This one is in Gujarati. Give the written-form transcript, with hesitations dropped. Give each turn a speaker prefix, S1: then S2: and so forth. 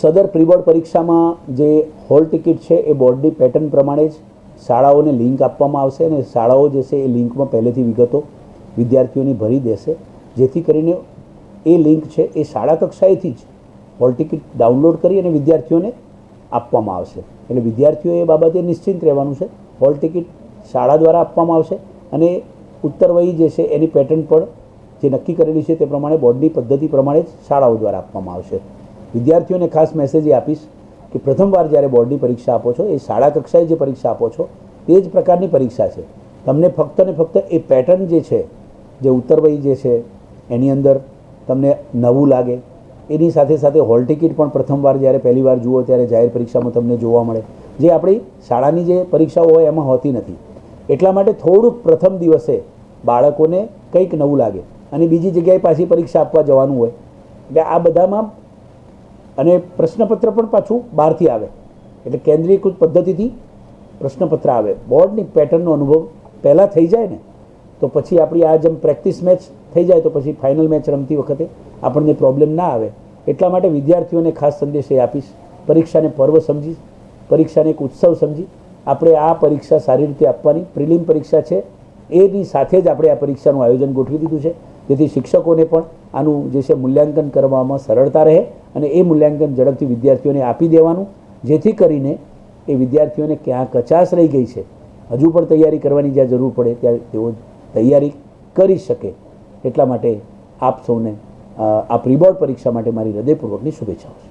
S1: સદર પ્રી-બોર્ડ પરીક્ષામાં જે હોલ ટિકિટ છે એ બોર્ડની પેટર્ન પ્રમાણે જ શાળાઓને લિંક આપવામાં આવશે અને શાળાઓ જે છે એ લિંકમાં પહેલેથી વિગતો વિદ્યાર્થીઓની ભરી દેશે, જેથી કરીને એ લિંક છે એ શાળા કક્ષાએથી જ હોલ ટિકિટ ડાઉનલોડ કરી અને વિદ્યાર્થીઓને આપવામાં આવશે. એટલે વિદ્યાર્થીઓ એ બાબતે નિશ્ચિંત રહેવાનું છે. હોલ ટિકિટ શાળા દ્વારા આપવામાં આવશે અને ઉત્તરવહી જે છે એની પેટર્ન પણ જે નક્કી કરેલી છે તે પ્રમાણે બોર્ડની પદ્ધતિ પ્રમાણે જ શાળાઓ દ્વારા આપવામાં આવશે. વિદ્યાર્થીઓને ખાસ મેસેજ એ આપીશ કે પ્રથમવાર જ્યારે બોર્ડની પરીક્ષા આપો છો એ શાળા કક્ષાએ જે પરીક્ષા આપો છો તે જ પ્રકારની પરીક્ષા છે. તમને ફક્ત ને ફક્ત એ પેટર્ન જે છે, જે ઉત્તરવહી જે છે એની અંદર તમને નવું લાગે, એની સાથે સાથે હોલ ટિકિટ પણ પ્રથમવાર જ્યારે પહેલીવાર જુઓ ત્યારે જાહેર પરીક્ષામાં તમને જોવા મળે, જે આપણી શાળાની જે પરીક્ષાઓ હોય એમાં હોતી નથી. એટલા માટે થોડુંક પ્રથમ દિવસે બાળકોને કંઈક નવું લાગે અને બીજી જગ્યાએ પાછી પરીક્ષા આપવા જવાનું હોય, એટલે આ બધામાં અને પ્રશ્નપત્ર પણ પાછું બહારથી આવે, એટલે કેન્દ્રીયકૃત પદ્ધતિથી પ્રશ્નપત્ર આવે. બોર્ડની પેટર્નનો અનુભવ પહેલાં થઈ જાય ને તો પછી આપણી આ જેમ પ્રેક્ટિસ મેચ થઈ જાય તો પછી ફાઇનલ મેચ રમતી વખતે આપણને પ્રોબ્લેમ ના આવે. એટલા માટે વિદ્યાર્થીઓને ખાસ સંદેશ એ આપીશ, પરીક્ષાને પર્વ સમજી, પરીક્ષાને એક ઉત્સવ સમજી આપણે આ પરીક્ષા સારી રીતે આપવાની. પ્રિલિમ પરીક્ષા છે એની સાથે જ આપણે આ પરીક્ષાનું આયોજન ગોઠવી દીધું છે, જેથી શિક્ષકોને પણ આનું જે છે મૂલ્યાંકન કરવામાં સરળતા રહે અને એ મૂલ્યાંકન ઝડપથી વિદ્યાર્થીઓને આપી દેવાનું, જેથી કરીને એ વિદ્યાર્થીઓને ક્યાં કચાશ રહી ગઈ છે, હજુ પણ તૈયારી કરવાની જ્યાં જરૂર પડે ત્યાં તેઓ તૈયારી કરી શકે. એટલા માટે આપ સૌને આ પ્રી બોર્ડ પરીક્ષા માટે મારી હૃદયપૂર્વકની શુભેચ્છાઓ છે.